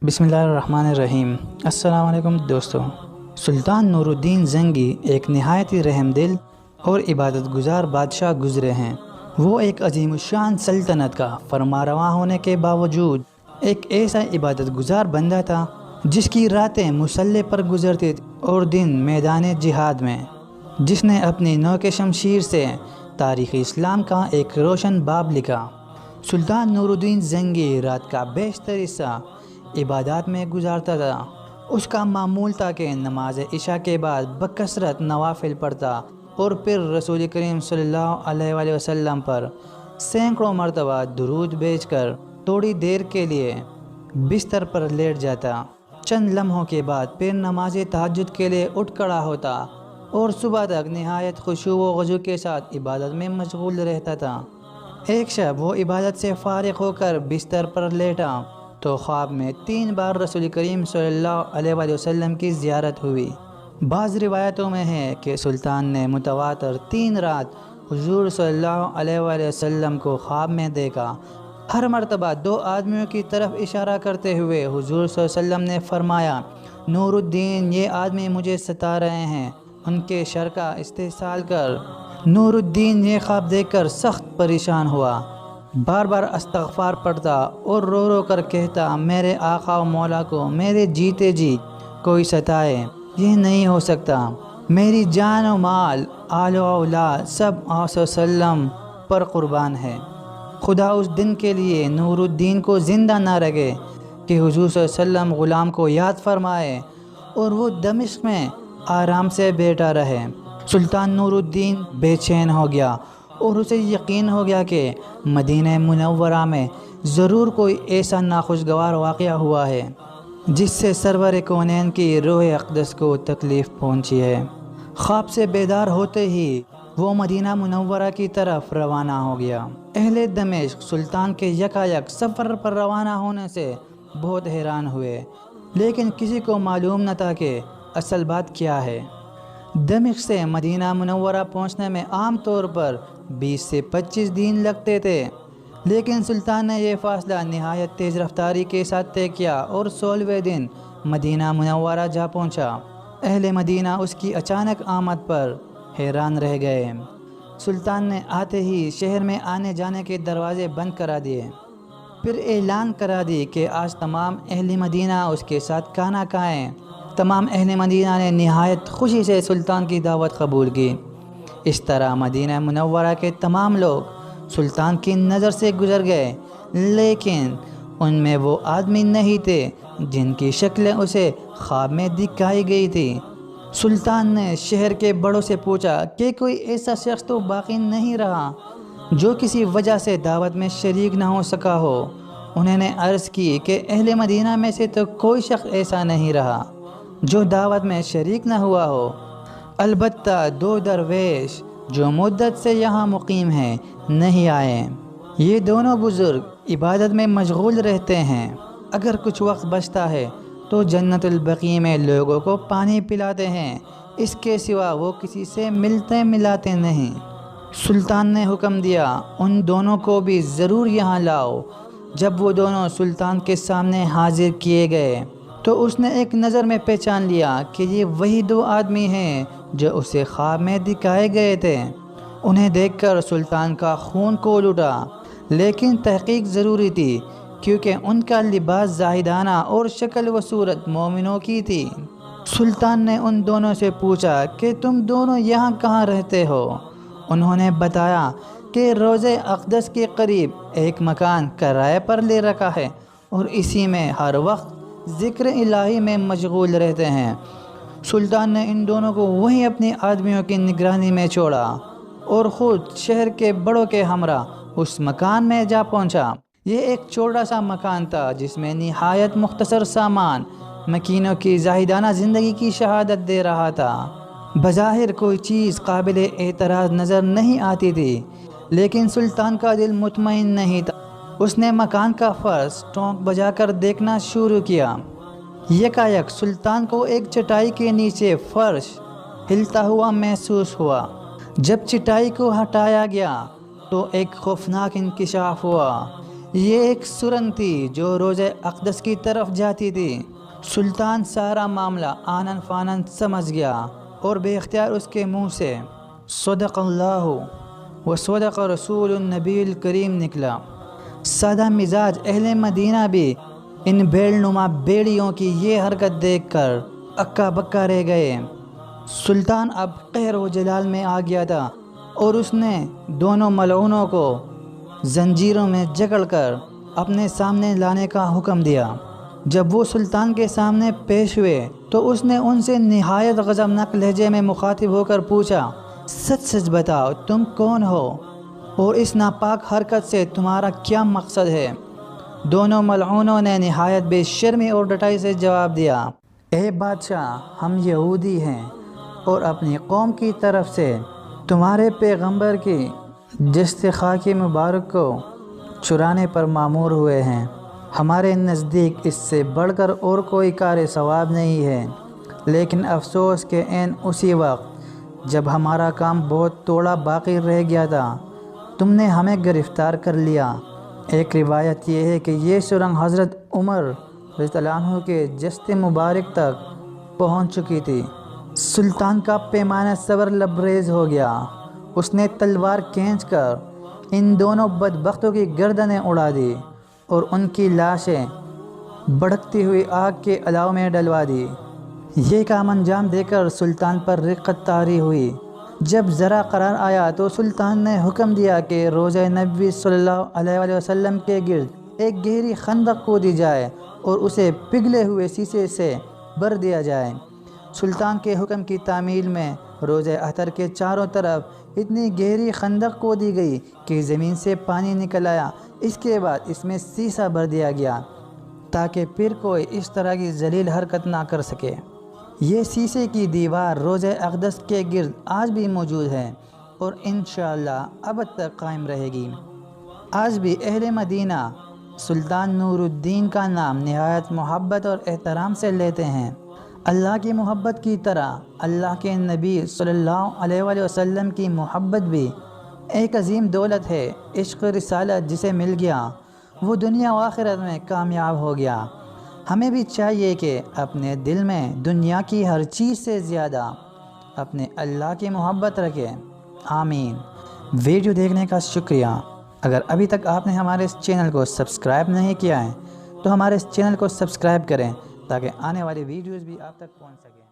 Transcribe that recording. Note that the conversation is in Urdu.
بسم اللہ الرحمن الرحیم۔ السلام علیکم دوستو۔ سلطان نور الدین زنگی ایک نہایت ہی رحم دل اور عبادت گزار بادشاہ گزرے ہیں۔ وہ ایک عظیم الشان سلطنت کا فرمانروا ہونے کے باوجود ایک ایسا عبادت گزار بندہ تھا جس کی راتیں مسلح پر گزرتی تھی اور دن میدان جہاد میں، جس نے اپنی نوک شمشیر سے تاریخ اسلام کا ایک روشن باب لکھا۔ سلطان نور الدین زنگی رات کا بیشتر حصہ عبادات میں گزارتا تھا۔ اس کا معمول تھا کہ نماز عشاء کے بعد بکثرت نوافل پڑھتا اور پھر رسول کریم صلی اللہ علیہ وآلہ وسلم پر سینکڑوں مرتبہ درود بھیج کر تھوڑی دیر کے لیے بستر پر لیٹ جاتا۔ چند لمحوں کے بعد پھر نماز تہجد کے لیے اٹھ کھڑا ہوتا اور صبح تک نہایت خشوع و خضوع کے ساتھ عبادت میں مشغول رہتا تھا۔ ایک شب وہ عبادت سے فارغ ہو کر بستر پر لیٹا تو خواب میں 3 بار رسول کریم صلی اللہ علیہ وآلہ وسلم کی زیارت ہوئی۔ بعض روایتوں میں ہے کہ سلطان نے متواتر 3 رات حضور صلی اللہ علیہ وآلہ وسلم کو خواب میں دیکھا۔ ہر مرتبہ 2 آدمیوں کی طرف اشارہ کرتے ہوئے حضور صلی اللہ علیہ وسلم نے فرمایا، نور الدین، یہ آدمی مجھے ستا رہے ہیں، ان کے شر کا استحصال کر۔ نور الدین یہ خواب دیکھ کر سخت پریشان ہوا، بار بار استغفار پڑھتا اور رو رو کر کہتا، میرے آقا و مولا کو میرے جیتے جی کوئی ستائے، یہ نہیں ہو سکتا۔ میری جان و مال، آل و اولاد سب آپ صلی اللہ علیہ وسلم پر قربان ہے۔ خدا اس دن کے لیے نور الدین کو زندہ نہ رکھے کہ حضور صلی اللہ علیہ وسلم غلام کو یاد فرمائے اور وہ دمشق میں آرام سے بیٹھا رہے۔ سلطان نور الدین بے چین ہو گیا اور اسے یقین ہو گیا کہ مدینہ منورہ میں ضرور کوئی ایسا ناخوشگوار واقعہ ہوا ہے جس سے سرور کونین کی روح اقدس کو تکلیف پہنچی ہے۔ خواب سے بیدار ہوتے ہی وہ مدینہ منورہ کی طرف روانہ ہو گیا۔ اہل دمشق سلطان کے یکایک سفر پر روانہ ہونے سے بہت حیران ہوئے، لیکن کسی کو معلوم نہ تھا کہ اصل بات کیا ہے۔ دمشق سے مدینہ منورہ پہنچنے میں عام طور پر 20 سے 25 دن لگتے تھے، لیکن سلطان نے یہ فاصلہ نہایت تیز رفتاری کے ساتھ طے کیا اور 16ویں دن مدینہ منورہ جا پہنچا۔ اہل مدینہ اس کی اچانک آمد پر حیران رہ گئے۔ سلطان نے آتے ہی شہر میں آنے جانے کے دروازے بند کرا دیے، پھر اعلان کرا دی کہ آج تمام اہل مدینہ اس کے ساتھ کھانا کھائیں۔ تمام اہل مدینہ نے نہایت خوشی سے سلطان کی دعوت قبول کی۔ اس طرح مدینہ منورہ کے تمام لوگ سلطان کی نظر سے گزر گئے، لیکن ان میں وہ آدمی نہیں تھے جن کی شکلیں اسے خواب میں دکھائی گئی تھی۔ سلطان نے شہر کے بڑوں سے پوچھا کہ کوئی ایسا شخص تو باقی نہیں رہا جو کسی وجہ سے دعوت میں شریک نہ ہو سکا ہو۔ انہوں نے عرض کی کہ اہل مدینہ میں سے تو کوئی شخص ایسا نہیں رہا جو دعوت میں شریک نہ ہوا ہو، البتہ 2 درویش جو مدت سے یہاں مقیم ہیں نہیں آئے۔ یہ دونوں بزرگ عبادت میں مشغول رہتے ہیں، اگر کچھ وقت بچتا ہے تو جنت البقیع میں لوگوں کو پانی پلاتے ہیں، اس کے سوا وہ کسی سے ملتے ملاتے نہیں۔ سلطان نے حکم دیا، ان دونوں کو بھی ضرور یہاں لاؤ۔ جب وہ دونوں سلطان کے سامنے حاضر کیے گئے تو اس نے ایک نظر میں پہچان لیا کہ یہ وہی 2 آدمی ہیں جو اسے خواب میں دکھائے گئے تھے۔ انہیں دیکھ کر سلطان کا خون کھول اٹھا، لیکن تحقیق ضروری تھی کیونکہ ان کا لباس زاہدانہ اور شکل و صورت مومنوں کی تھی۔ سلطان نے ان دونوں سے پوچھا کہ تم دونوں یہاں کہاں رہتے ہو؟ انہوں نے بتایا کہ روضہ اقدس کے قریب ایک مکان کرائے پر لے رکھا ہے اور اسی میں ہر وقت ذکر الہی میں مشغول رہتے ہیں۔ سلطان نے ان دونوں کو وہیں اپنی آدمیوں کی نگرانی میں چھوڑا اور خود شہر کے بڑوں کے ہمراہ اس مکان میں جا پہنچا۔ یہ ایک چھوٹا سا مکان تھا جس میں نہایت مختصر سامان مکینوں کی زاہدانہ زندگی کی شہادت دے رہا تھا۔ بظاہر کوئی چیز قابل اعتراض نظر نہیں آتی تھی، لیکن سلطان کا دل مطمئن نہیں تھا۔ اس نے مکان کا فرش ٹونک بجا کر دیکھنا شروع کیا۔ یکایک سلطان کو ایک چٹائی کے نیچے فرش ہلتا ہوا محسوس ہوا۔ جب چٹائی کو ہٹایا گیا تو ایک خوفناک انکشاف ہوا۔ یہ ایک سرنگ تھی جو روضہ اقدس کی طرف جاتی تھی۔ سلطان سارا معاملہ آنن فانن سمجھ گیا اور بے اختیار اس کے منہ سے صدق اللہ و صدق رسول النبی الکریم نکلا۔ سادہ مزاج اہل مدینہ بھی ان بیل نما بیڑیوں کی یہ حرکت دیکھ کر اکا بکا رہ گئے۔ سلطان اب قہر و جلال میں آ گیا تھا اور اس نے دونوں ملعونوں کو زنجیروں میں جکڑ کر اپنے سامنے لانے کا حکم دیا۔ جب وہ سلطان کے سامنے پیش ہوئے تو اس نے ان سے نہایت غضبناک لہجے میں مخاطب ہو کر پوچھا، سچ سچ بتاؤ تم کون ہو اور اس ناپاک حرکت سے تمہارا کیا مقصد ہے؟ دونوں ملعونوں نے نہایت بے شرمی اور ڈٹائی سے جواب دیا، اے بادشاہ، ہم یہودی ہیں اور اپنی قوم کی طرف سے تمہارے پیغمبر کی جسد خاکی مبارک کو چرانے پر مامور ہوئے ہیں۔ ہمارے نزدیک اس سے بڑھ کر اور کوئی کار ثواب نہیں ہے، لیکن افسوس کہ اسی وقت جب ہمارا کام بہت تھوڑا باقی رہ گیا تھا تم نے ہمیں گرفتار کر لیا۔ ایک روایت یہ ہے کہ یہ سرنگ حضرت عمر رضی اللہ عنہ کے جسد مبارک تک پہنچ چکی تھی۔ سلطان کا پیمانہ صبر لبریز ہو گیا۔ اس نے تلوار کھینچ کر ان دونوں بدبختوں کی گردنیں اڑا دی اور ان کی لاشیں بھڑکتی ہوئی آگ کے الاؤ میں ڈلوا دی۔ یہ کام انجام دے کر سلطان پر رقت طاری ہوئی۔ جب ذرا قرار آیا تو سلطان نے حکم دیا کہ روضہ نبوی صلی اللہ علیہ وآلہ وسلم کے گرد ایک گہری خندق کھودی جائے اور اسے پگھلے ہوئے شیشے سے بھر دیا جائے۔ سلطان کے حکم کی تعمیل میں روضہ اطہر کے چاروں طرف اتنی گہری خندق کھودی گئی کہ زمین سے پانی نکل آیا۔ اس کے بعد اس میں سیسہ بھر دیا گیا تاکہ پھر کوئی اس طرح کی ذلیل حرکت نہ کر سکے۔ یہ شیشے کی دیوار روضہ اقدس کے گرد آج بھی موجود ہے اور انشاءاللہ ابد تک قائم رہے گی۔ آج بھی اہل مدینہ سلطان نور الدین کا نام نہایت محبت اور احترام سے لیتے ہیں۔ اللہ کی محبت کی طرح اللہ کے نبی صلی اللہ علیہ وآلہ وسلم کی محبت بھی ایک عظیم دولت ہے۔ عشق رسالت جسے مل گیا وہ دنیا و آخرت میں کامیاب ہو گیا۔ ہمیں بھی چاہیے کہ اپنے دل میں دنیا کی ہر چیز سے زیادہ اپنے اللہ کی محبت رکھیں۔ آمین۔ ویڈیو دیکھنے کا شکریہ۔ اگر ابھی تک آپ نے ہمارے اس چینل کو سبسکرائب نہیں کیا ہے تو ہمارے اس چینل کو سبسکرائب کریں تاکہ آنے والی ویڈیوز بھی آپ تک پہنچ سکیں۔